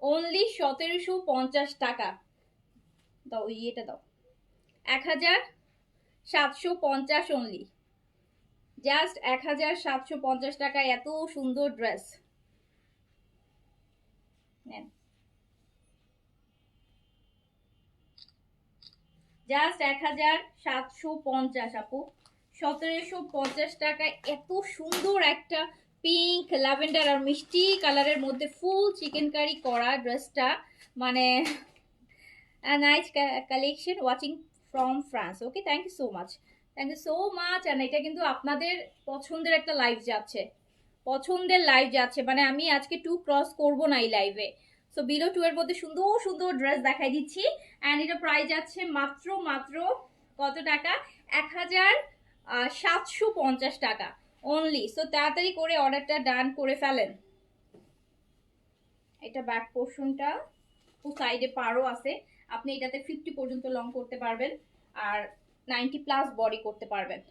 অনলি 1750 টাকা। দাও ইয়েটা দাও, 1750 অনলি, জাস্ট 1750 টাকায় এত সুন্দর ড্রেস নেন, জাস্ট 1750 আপু, 1750 টাকায় এত সুন্দর একটা পিঙ্ক ল্যাভেন্ডার আর মিষ্টি কালারের মধ্যে ফুল চিকেন কারি করা ড্রেসটা, মানে nice collection, watching from France. Okay, thank you so much, thank you so much. And এটা কিন্তু আপনাদের পছন্দের একটা লাইভ যাচ্ছে, পছন্দের লাইভ যাচ্ছে, মানে আমি আজকে 2 ক্রস করব না এই লাইভে। সো বিলো 2 এর মধ্যে সুন্দর সুন্দর ড্রেস দেখাই দিচ্ছি। অ্যান্ড এটা প্রাইস যাচ্ছে মাত্র মাত্র কত টাকা, 1750 টাকা অনলি। সো তাড়াতাড়ি করে অর্ডারটা ডান করে ফেলেন। এটা ব্যাক পোর্শনটা, সাইডে পারও আছে, আপনি এটাতে 50 পর্যন্ত লং করতে পারবেন আর 90 প্লাস বডি করতে পারবেন।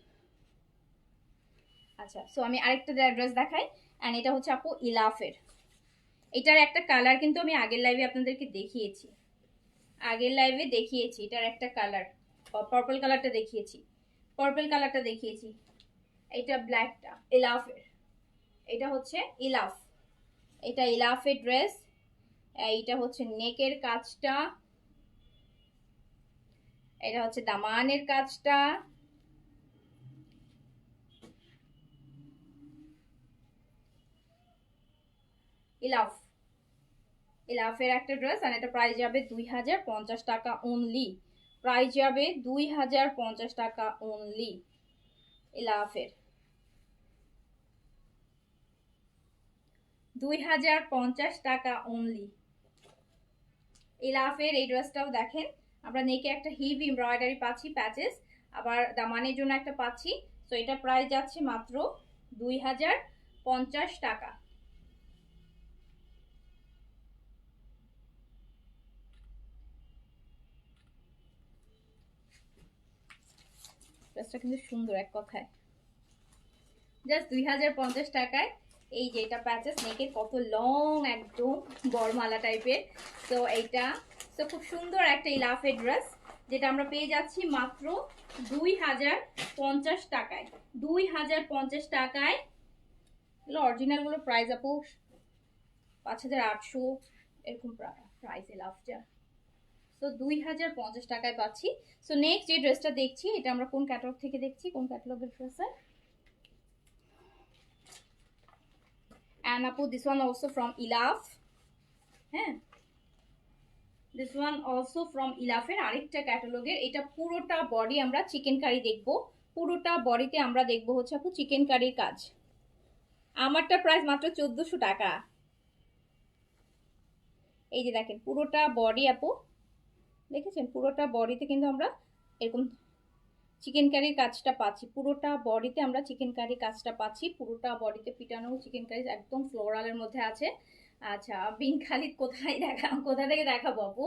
আচ্ছা, সো আমি আরেকটা ড্রেস দেখাই। অ্যান্ড এটা হচ্ছে আপু ইলাফের, এটার একটা কালার কিন্তু আমি আগের লাইভে আপনাদেরকে দেখিয়েছি, আগের লাইভে দেখিয়েছি এটার একটা কালার, পার্পল কালারটা দেখিয়েছি, পার্পল কালারটা দেখিয়েছি। এটা ব্ল্যাকটা ইলাফের, এটা হচ্ছে ইলাফ, এটা ইলাফের ড্রেস। এইটা হচ্ছে নেকের কাজটা, এটা হচ্ছে দামানের কাজটা, ইলাফ, ইলাফের একটা ড্রেস। আর এটা প্রাইস যাবে 2050 টাকা অনলি, প্রাইস যাবে 2050 টাকা অনলি ইলাফের, 2050 টাকা অনলি ইলাফের। এই ড্রেসটাও দেখেন, আমরা নেকে একটা হিভ এমব্রয়ডারি পাচ্ছি প্যাচেস, আবার দামানের জন্য একটা পাচ্ছি। তো এটা প্রাইস যাচ্ছে মাত্র 2050 টাকা। ড্রেসটা কিন্তু সুন্দর এক কথায়, জাস্ট 2050 টাকায়। এই যে এটা প্যাচেস নেকের, কত লং একদম বড়মালা টাইপের। তো এইটা তো খুব সুন্দর একটা ইলাফের ড্রেস, যেটা আমরা পেয়ে যাচ্ছি মাত্র 2050 টাকায়, 2050 টাকায়। এগুলো অরিজিনালগুলো প্রাইস আপু 5800 এরকম প্রাইস ইলাফটা। তো 2050 টাকায় পাচ্ছি। সো নেক্সট যে ড্রেসটা দেখছি, এটা আমরা কোন ক্যাটালগ থেকে দেখছি, কোন ক্যাটালগের dress? And apu, this one also from Ilaf, হ্যাঁ, this one also from Ilaf এর আরেকটা ক্যাটালগের। এটা পুরোটা বডি আমরা চিকেন কারি দেখব, পুরোটা বডিতে আমরা দেখব হচ্ছে আপু চিকেন কারির কাজ। আমারটা প্রাইস মাত্র 1400 টাকা। এই যে দেখেন পুরোটা বডি আপু, দেখেছেন পুরোটা বডিতে কিন্তু আমরা এরকম চিকেন কারির কাজটা পাচ্ছি, পুরোটা বডিতে আমরা চিকেন কারি কাজটা পাচ্ছি, পুরোটা বডিতে পিটানো চিকেন কারি একদম ফ্লোরালের মধ্যে আছে। আচ্ছা, বিন খালিদ কোথা থেকে দেখাবো আপু?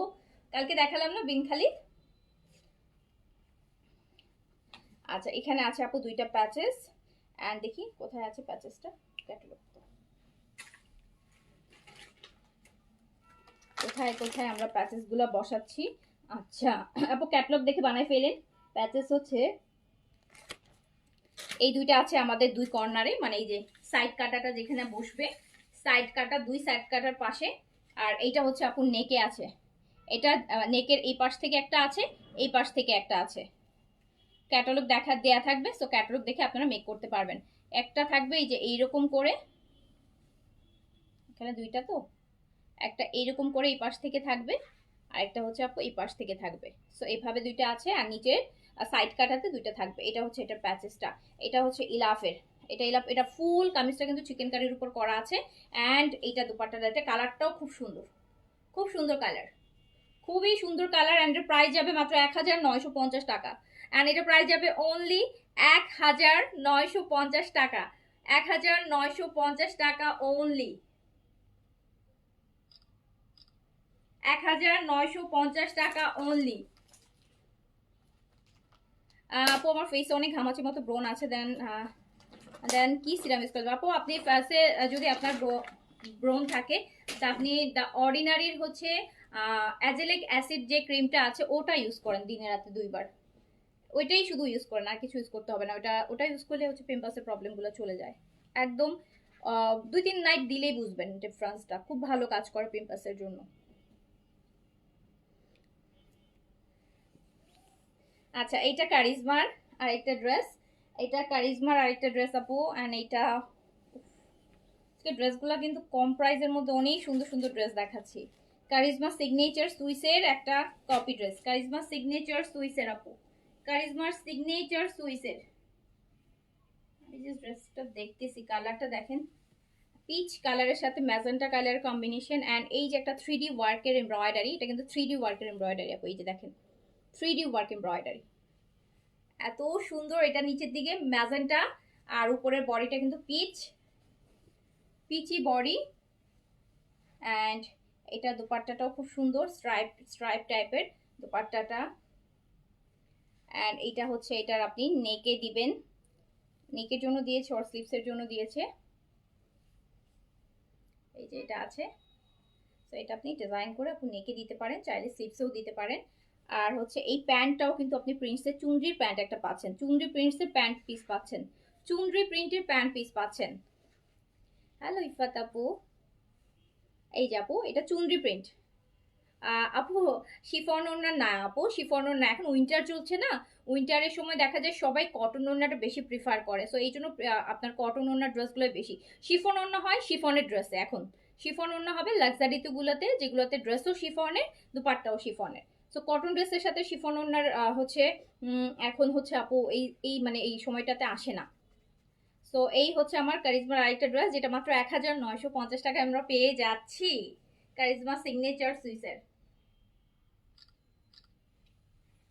কালকে দেখালাম না বিন খালিদ। আচ্ছা, এখানে আছে আপু দুইটা প্যাচেস। এন্ড দেখি কোথায় আছে প্যাচেসটা, ক্যাটালগ কোথায় কোথায় আমরা প্যাচেস গুলো বসাচ্ছি। আচ্ছা আপু, ক্যাটালগ দেখে বানাই ফেলেন। প্যাচেস হচ্ছে এই দুইটা আছে আমাদের দুই কর্নারে, মানে এই যে সাইড কাটাটা যেখানে বসবে, সাইড কাটা দুই সাইড কাটার পাশে। আর এইটা হচ্ছে আপু নেকে আছে, এটা নেকের এই পাশ থেকে একটা আছে, এই পাশ থেকে একটা আছে। ক্যাটালগ দেয়া থাকবে, সো ক্যাটালগ দেখে আপনারা মেক করতে পারবেন। একটা থাকবে এই যে এইরকম করে, এখানে দুইটা তো, একটা এইরকম করে এই পাশ থেকে থাকবে, আর একটা হচ্ছে আপু এই পাশ থেকে থাকবে। সো এইভাবে দুইটা আছে, আর নিচের সাইড কাটাতে দুইটা থাকবে। এটা হচ্ছে এটার প্যাচেসটা। এটা হচ্ছে ইলাফের, এটা ইলাফ, এটা ফুল কামিজটা কিন্তু চিকেন কারির উপর করা আছে। অ্যান্ড এইটা দুপাট্টাটা, এটা কালারটাও খুব সুন্দর, খুব সুন্দর কালার, খুবই সুন্দর কালার। অ্যান্ড এর প্রাইস যাবে মাত্র 1950 টাকা। অ্যান্ড এটা প্রাইস যাবে অনলি 1950 টাকা। 1950 টাকা অনলি, 1950 টাকা অনলি। আপু আমার ফেসে অনেক ঘামাচির মতো ব্রণ আছে, দেন দেন কি সিরাম ইউজ করবেন আপু? আপনি ফেসে যদি আপনার ব্রণ থাকে, তা আপনি দ্য অর্ডিনারির হচ্ছে অ্যাজেলিক অ্যাসিড যে ক্রিমটা আছে ওটা ইউজ করেন দিনে রাতে 2 বার। ওইটাই শুধু ইউজ করেন, আর কিছু ইউজ করতে হবে না। ওটা ইউজ করলে হচ্ছে পিম্পলসের প্রবলেমগুলো চলে যায় একদম। 2-3 নাইট দিলেই বুঝবেন ডিফারেন্সটা, খুব ভালো কাজ করে পিম্পলসের জন্য। আচ্ছা, এইটা কারিজমার আরেকটা ড্রেস, এটা কারিজমার আরেকটা ড্রেস আপু। অ্যান্ড এইটা ড্রেসগুলো কিন্তু কম প্রাইসের মধ্যে অনেক সুন্দর সুন্দর ড্রেস দেখাচ্ছি। কারিজমা সিগনেচার সুইসের একটা কপি ড্রেস, কারিজমা সিগনেচার সুইসের আপু, কারিজমার সিগনেচার সুইসের। এই যে ড্রেসটা দেখতেছি, কালারটা দেখেন, পিচ কালারের সাথে ম্যাজেন্টা কালারের কম্বিনেশন। অ্যান্ড এই যে একটা 3D ওয়ার্কের এমব্রয়ডারি, এটা কিন্তু 3D ওয়ার্কের এমব্রয়ডারি আপু, এই যে দেখেন 3D ওয়ার্ক এমব্রয়ডারি, এত সুন্দর। এটা নিচের দিকে ম্যাজেন্টা, আর উপরের বডিটা কিন্তু পিচি বডি। অ্যান্ড এটা দুপাট্টাটাও খুব সুন্দর, স্ট্রাইপ টাইপের দুপাট্টাটা। অ্যান্ড এইটা হচ্ছে এটার আপনি নেকে দিবেন, নেকের জন্য দিয়েছে, আর স্লিভসের জন্য দিয়েছে। এই যে এটা আছে, তো এটা আপনি ডিজাইন করে আপনি নেকে দিতে পারেন, চাইলে স্লিভসেও দিতে পারেন। আর হচ্ছে এই প্যান্টটাও কিন্তু আপনি প্রিন্টসের চুনরির প্যান্ট একটা পাচ্ছেন, চুনরি প্রিন্টসের প্যান্ট পিস পাচ্ছেন, চুনরি প্রিন্টের প্যান্ট পিস পাচ্ছেন। হ্যালো ইফাত আপু, এই যে আপু এটা চুনরি প্রিন্ট। আপু শিফন ওড়না না আপু, শিফন ওড়না এখন উইন্টার চলছে না, উইন্টারের সময় দেখা যায় সবাই কটন ওড়নাটা বেশি প্রিফার করে, সো এই জন্য আপনার কটন ওড়নার ড্রেসগুলোই বেশি। শিফন ওড়না হয় শিফনের ড্রেসে, এখন শিফন ওড়না হবে লাক্সারিগুলোতে, যেগুলোতে ড্রেসও শিফনের, দুপাট্টাও শিফনের। সো কটন ড্রেসের সাথে শিফন ওড়নার হচ্ছে এখন হচ্ছে আপু এই এই মানে এই সময়টাতে আসে না। সো এই হচ্ছে আমার কারিজমার আরেকটা ড্রেস, যেটা মাত্র 1950 টাকায় আমরা পেয়ে যাচ্ছি, কারিজমা সিগনেচার সুইসের।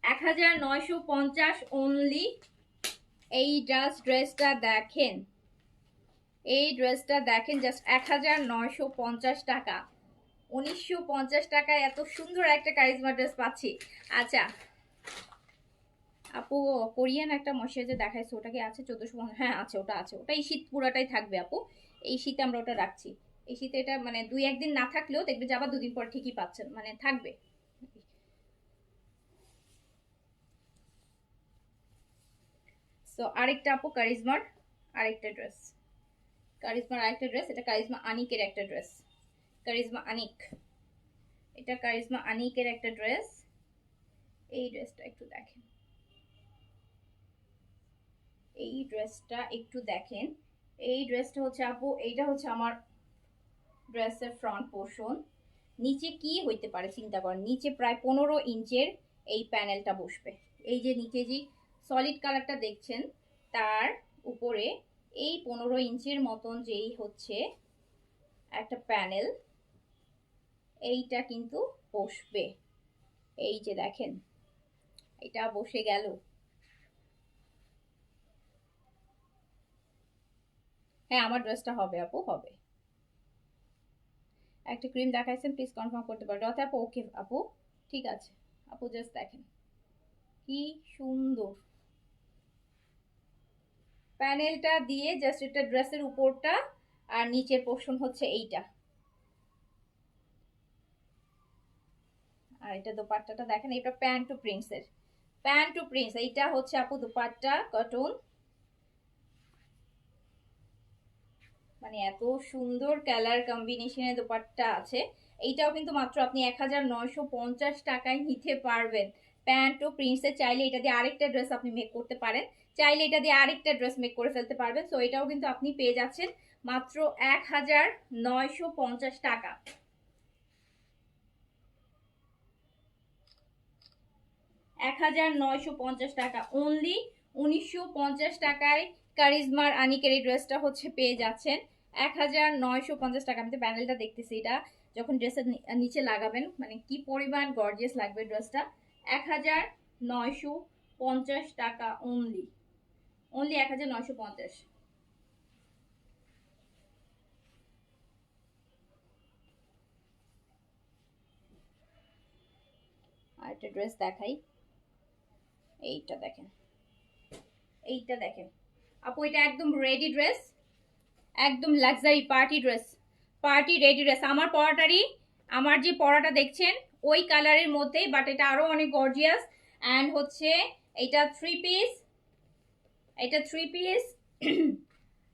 1950 অনলি। এই জাস্ট ড্রেসটা দেখেন, এই ড্রেসটা দেখেন, জাস্ট 1950 টাকা। 1950 টাকায় এত সুন্দর একটা কারিজমা ড্রেস পাচ্ছি। আচ্ছা আপু, কোরিয়ান একটা ময়শ্চারাইজার দেখাইছে, ওটা কি আছে 1450? হ্যাঁ আছে, ওটা আছে, ওটা এই শীত পুরাটাই থাকবে আপু, এই শীতে আমরা ওটা রাখছি। এই শীতে এটা মানে 2-1 দিন না থাকলেও দেখবে যে আবার 2 দিন পর ঠিকই পাচ্ছেন, মানে থাকবে। সো আরেকটা আপু কারিজমার আরেকটা ড্রেস, কারিজমার আরেকটা ড্রেস, এটা কারিজমা আনিকের একটা ড্রেস, কারিজমা আনিক, এটা কারিজমা আনিকের একটা ড্রেস। এই ড্রেসটা একটু দেখেন, এই ড্রেসটা একটু দেখেন, এই ড্রেসটা হচ্ছে আপু, এইটা হচ্ছে আমার ড্রেসের ফ্রন্ট পোর্শন। নিচে কি হইতে পারে চিন্তা করেন, নিচে প্রায় 15 ইঞ্চের এই প্যানেলটা বসবে। এই যে নিচে যে সলিড কালারটা দেখছেন, তার উপরে এই 15 ইঞ্চের মতন যেই হচ্ছে একটা প্যানেল, এইটা কিন্তু বসবে। এই যে দেখেন, এটা বসে গেল। হ্যাঁ আমার ড্রেসটা হবে আপু, হবে। একটা ক্রিম দেখাইছেন, প্লিজ কনফার্ম করতে পারেন। রথ আপু ওকে আপু, ঠিক আছে আপু, জাস্ট দেখেন কি সুন্দর প্যানেলটা দিয়ে, জাস্ট এটা ড্রেসের উপরটা আর নিচের পোর্শন হচ্ছে এইটা। আর এটা দোপাট্টাটা দেখেন, এটা প্যান্ট টু প্রিন্সের, প্যান্ট টু প্রিন্স। এইটা হচ্ছে আপু দোপাট্টা কটন, মানে এত সুন্দর কালার কম্বিনেশনের দোপাট্টা আছে। এইটাও কিন্তু মাত্র আপনি 1950 টাকায় নিতে পারবেন। প্যান্ট ও প্রিন্সের, চাইলে এটা দিয়ে আরেকটা ড্রেস আপনি মেক করতে পারেন, চাইলে এটা দিয়ে আরেকটা ড্রেস মেক করে ফেলতে পারবেন। সো এটাও কিন্তু আপনি পেয়ে যাচ্ছেন মাত্র 1950 টাকা। 1950 টাকা অনলি, 1950 টাকায় কারিজমার আনিকের এই ড্রেসটা হচ্ছে পেয়ে যাচ্ছেন 1950 টাকা। আমি তো প্যানেলটা দেখতেছি, এটা যখন ড্রেসের নিচে লাগাবেন মানে কি পরিমাণ গর্জিয়াস লাগবে ড্রেসটা। 1950 টাকা অনলি, অনলি 1950। আর একটা ড্রেস দেখাই, এইটা দেখেন, এইটা দেখেন আপু, এটা একদম রেডি ড্রেস, একদম luxury party dress, party ready dress. আমার পরাটারই, আমার যে পরাটা দেখছেন ওই কালারের মধ্যে, বাট এটা আরো অনেক গর্জিয়াস। অ্যান্ড হচ্ছে এটা থ্রি পিস, এটা থ্রি পিস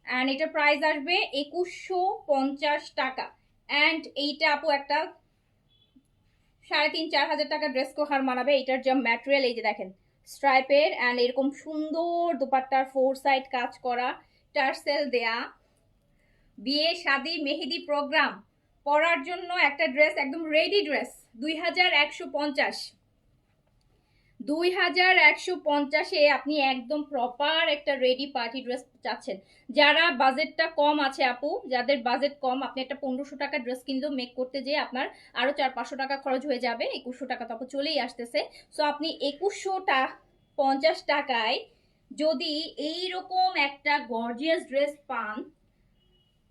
অ্যান্ড এটা প্রাইস আসবে 2150 টাকা। অ্যান্ড এইটা আপু একটা 3,500-4,000 টাকা ড্রেস কো হার মানাবে। এটার যা ম্যাটেরিয়াল, এই যে দেখেন স্ট্রাইপের, অ্যান্ড এরকম সুন্দর দুপাট্টার 4 সাইড কাজ করা, টার্সেল দেয়া, বিয়ে শাদী মেহেদি প্রোগ্রাম পরার জন্য একটা ড্রেস, একদম রেডি ড্রেস। 2150, 2150-এ আপনি একদম প্রপার একটা রেডি পার্টি ড্রেস চাচ্ছেন। যারা বাজেটটা কম আছে আপু, যাদের বাজেট কম, আপনি একটা 1500 টাকা ড্রেস কিনলেও মেক করতে যেয়ে আপনার আরো 400-500 টাকা খরচ হয়ে যাবে, 2100 টাকা তো চলেই আসতেছে। সো আপনি 2150 টাকায় যদি এইরকম একটা গর্জিয়াস ড্রেস পান,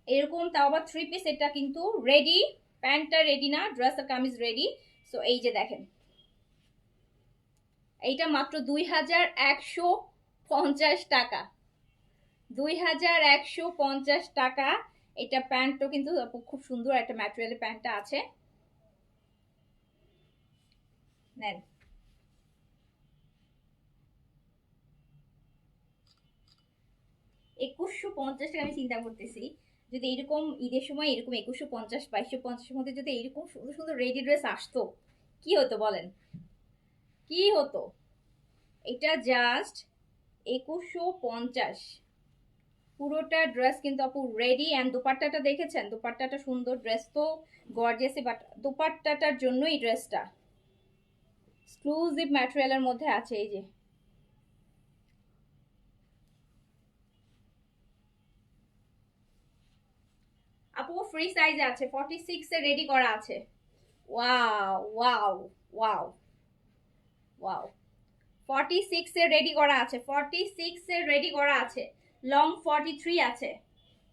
এরকম তাও আবার থ্রি পিস, এটা কিন্তু রেডি, প্যান্টটা রেডি না, ড্রেস আর কামিজ রেডি। সো এই যে দেখেন, এইটা মাত্র 2150 টাকা, 2150 টাকা। এটা প্যান্টও কিন্তু খুব সুন্দর একটা ম্যাটেরিয়ালের প্যান্টটা আছে, নেন। 2150 টাকা। আমি চিন্তা করতেছি যদি এরকম ঈদের সময় এরকম 2150 2250-এর মধ্যে যদি এরকম সুন্দর সুন্দর রেডি ড্রেস আসতো, কি হতো বলেন, কি হতো। এটা জাস্ট 2150, পুরোটা ড্রেস কিন্তু আপু রেডি। অ্যান্ড দোপাট্টাটা দেখেছেন, দোপাট্টাটা সুন্দর, ড্রেস তো গর্জিয়াসই, বাট দোপাট্টাটার জন্যই ড্রেসটা এক্সক্লুসিভ ম্যাটেরিয়ালের মধ্যে আছে। এই যে আপু ফ্রি সাইজে আছে, 46 এ রেডি করা আছে। ওয়াও ওয়াও ওয়াও ওয়াও, 46 এ রেডি করা আছে, 46 এ রেডি করা আছে, লং 43 আছে,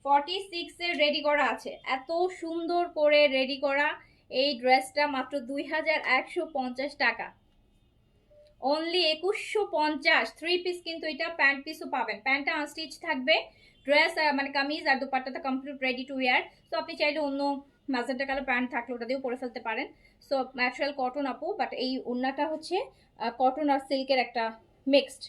46 এ রেডি করা আছে। এত সুন্দর করে রেডি করা এই ড্রেসটা মাত্র 2150 টাকা, অনলি 2150। থ্রি পিস কিন্তু এটা, প্যান্ট পিসও পাবেন, প্যান্টটা আনস্টিচ থাকবে, ড্রেস মানে কামিজ আর দুপাট্টাটা কমপ্লিট রেডি টু ওয়্যার। তো আপনি চাইলে অন্য ম্যাজেন্টা কালার প্যান্ট থাকলে ওটা দিয়েও পরে ফেলতে পারেন। সো ন্যাচারাল কটন আপু, বাট এই ওড়নাটা হচ্ছে কটন আর সিল্কের একটা মিক্সড।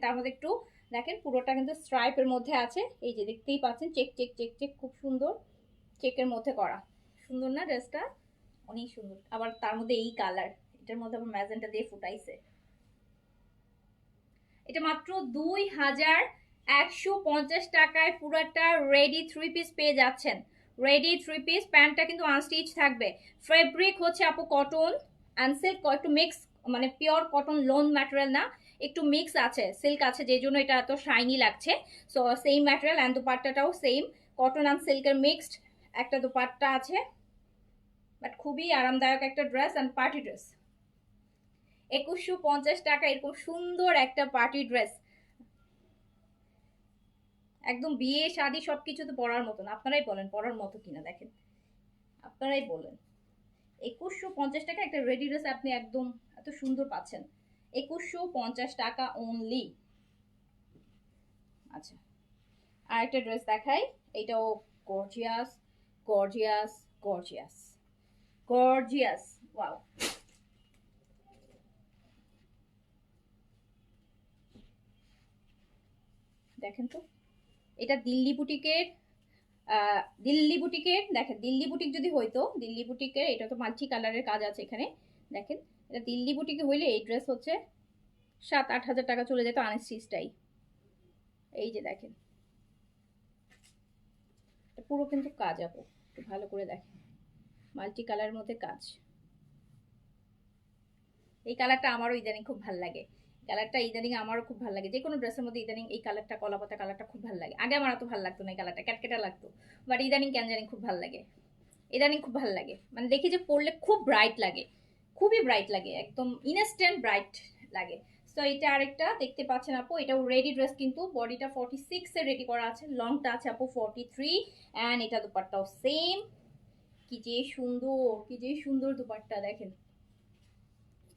তার মধ্যে একটু দেখেন পুরোটা কিন্তু স্ট্রাইপের মধ্যে আছে, এই যে দেখতেই পাচ্ছেন, চেক চেক চেক চেক, খুব সুন্দর চেকের মধ্যে করা, সুন্দর না ড্রেসটা, অনেক সুন্দর। আবার তার মধ্যে এই কালার, এটার মধ্যে আবার ম্যাজেন্টা দিয়ে ফুটাইছে। এটা মাত্র 2150 টাকায় পুরোটা রেডি থ্রি পিস পেয়ে যাচ্ছেন, রেডি থ্রি পিস। প্যান্টটা কিন্তু আনস্টিচ থাকবে, ফেব্রিক হচ্ছে আপু কটন অ্যান্ড সিল্ক, একটু মিক্স, মানে পিওর কটন লোন ম্যাটেরিয়াল না, একটু মিক্স আছে, সিল্ক আছে, যেই জন্য এটা এত শাইনি লাগছে। সো সেম ম্যাটেরিয়াল, অ্যান্ড দুপাট্টাটাও সেম কটন অ্যান্ড সিল্কের মিক্সড একটা দুপাট্টা আছে, বাট খুবই আরামদায়ক একটা ড্রেস অ্যান্ড পার্টি ড্রেস। 2150 টাকা এরকম সুন্দর একটা পার্টি ড্রেস, একদম বিয়ে শাদী সবকিছু তো পরার মতন। আপনারাই বলেন পরার মতো কিনা, দেখেন আপনারাই বলেন। 2150 টাকা একটা রেডি ড্রেস আপনি একদম এত সুন্দর পাচ্ছেন। 2150 টাকা অনলি। আচ্ছা, আর একটা ড্রেস দেখাই, এটাও gorgeous gorgeous gorgeous gorgeous. Wow, দেখেন তো, এটা দিল্লি বুটিকের। দিল্লি বুটিকের, দেখেন দিল্লি বুটিক যদি হইতো, দিল্লি বুটিকের, এটা তো মাল্টি কালারের কাজ আছে এখানে, দেখেন এটা দিল্লি বুটিকে হইলে এই ড্রেস হচ্ছে 7-8 হাজার টাকা চলে যেত আনস্টিচটাই। এই যে দেখেন, পুরো কিন্তু কাজ আপু, একটু ভালো করে দেখেন, মাল্টি কালারের মধ্যে কাজ। এই কালারটা আমারও ইদানিং খুব ভালো লাগে, কালারটা ইদানিং আমারও খুব ভালো লাগে, যে কোনো ড্রেসের মধ্যে ইদানিং এই কালারটা, কলাপাতা কালারটা খুব ভালো লাগে। আগে আমার এত ভালো লাগতো না, এই কালারটা ক্যাটকেটা লাগতো, বাট ইদানিং কেন জানি খুব ভালো লাগে, ইদানিং খুব ভালো লাগে, মানে দেখি যে পরলে খুব ব্রাইট লাগে, খুবই ব্রাইট লাগে, একদম ইনস্ট্যান্ট ব্রাইট লাগে। সো এটা আরেকটা দেখতে পাচ্ছেন আপু, এটাও রেডি ড্রেস, কিন্তু বডিটা 46 এ রেডি করা আছে, লংটা আছে আপু 43, অ্যান্ড এটা দুপাট্টাও সেম। কি যে সুন্দর, কি যে সুন্দর দুপাট্টা, দেখেন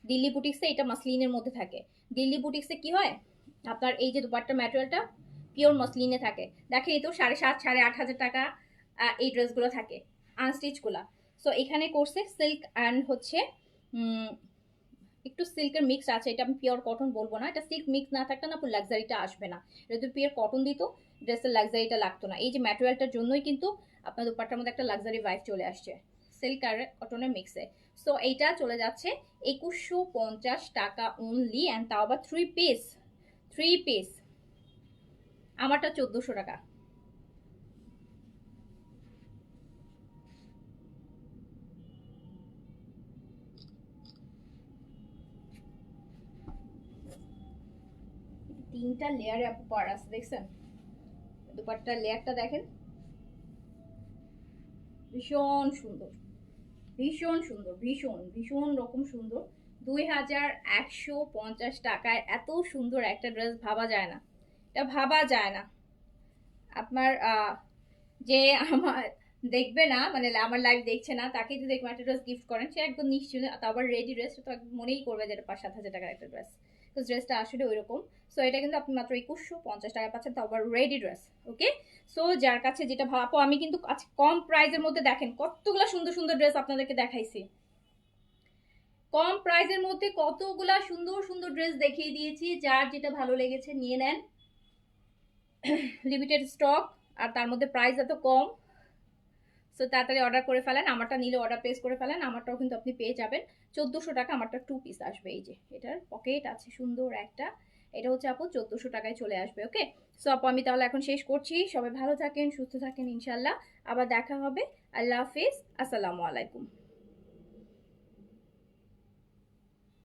দিল্লি বুটিক্সে এটা মাসলিনের মধ্যে থাকে। দিল্লি বুটিক্সে কি হয় আপনার, এই যে দুপাট্টা ম্যাটেরিয়ালটা পিওর মাসলিনে থাকে, দেখেন এই তো 7,500-8,500 টাকা এই ড্রেসগুলো থাকে আনস্টিচগুলা। সো এখানে করছে সিল্ক অ্যান্ড হচ্ছে একটু সিল্কের মিক্স আছে, এটা আমি পিওর কটন বলবো না, এটা সিল্ক মিক্স না থাকলে না পুরো লাক্সারিটা আসবে না, এটা যদি পিওর কটন দিত ড্রেসের লাক্সারিটা লাগতো না। এই যে ম্যাটেরিয়ালটার জন্যই কিন্তু আপনার দুপাট্টার মধ্যে একটা লাক্সারি ভাইব চলে আসছে সিল্ক আর কটনের মিক্সে। সো এইটা চলে যাচ্ছে 2150 টাকা অনলি, অ্যান্ড তাও আবার 3 পিস, 3 পিস। আমারটা 1400 টাকা। তিনটা লেয়ারে আপু পার আছে, দেখছেন দুপাট্টার লেয়ারটা দেখেন, ভীষণ সুন্দর, ভীষণ সুন্দর, ভীষণ ভীষণ রকম সুন্দর। 2150 টাকায় এত সুন্দর একটা ড্রেস ভাবা যায় না, এটা ভাবা যায় না। আপনার যে আমার দেখবে না, মানে আমার লাইভ দেখছে না, তাকে যদি একটা ড্রেস গিফট করেন সে একদম নিশ্চিত, তা আবার রেডি ড্রেস তো মনেই করবে যে এটা 5-7 হাজার টাকার একটা ড্রেস, তো ড্রেসটা আসলে ওই রকম। সো এটা কিন্তু আপনি মাত্র 2150 টাকা পাচ্ছেন, তাও আবার রেডি ড্রেস। ওকে, সো যার কাছে যেটা ভাবো, আমি কিন্তু আজকে কম প্রাইসের মধ্যে দেখেন কতগুলো সুন্দর সুন্দর ড্রেস আপনাদেরকে দেখাইছি, কম প্রাইসের মধ্যে কতগুলা সুন্দর সুন্দর ড্রেস দেখিয়ে দিয়েছি, যার যেটা ভালো লেগেছে নিয়ে নেন, লিমিটেড স্টক, আর তার মধ্যে প্রাইস এত কম। সো তাড়াতাড়ি অর্ডার করে ফেলেন, আমারটা নিলে অর্ডার প্লেস করে ফেলেন, আমারটাও কিন্তু আপনি পেয়ে যাবেন 1400 টাকা। আমারটা 2 পিস আসবে, এই যে এটার পকেট আছে সুন্দর একটা, এটা হচ্ছে আপু 1400 টাকায় চলে আসবে। ওকে, সো আপু আমি তাহলে এখন শেষ করছি, সবাই ভালো থাকেন, সুস্থ থাকেন, ইনশাল্লাহ আবার দেখা হবে। আল্লাহ হাফিজ, আসসালামু আলাইকুম।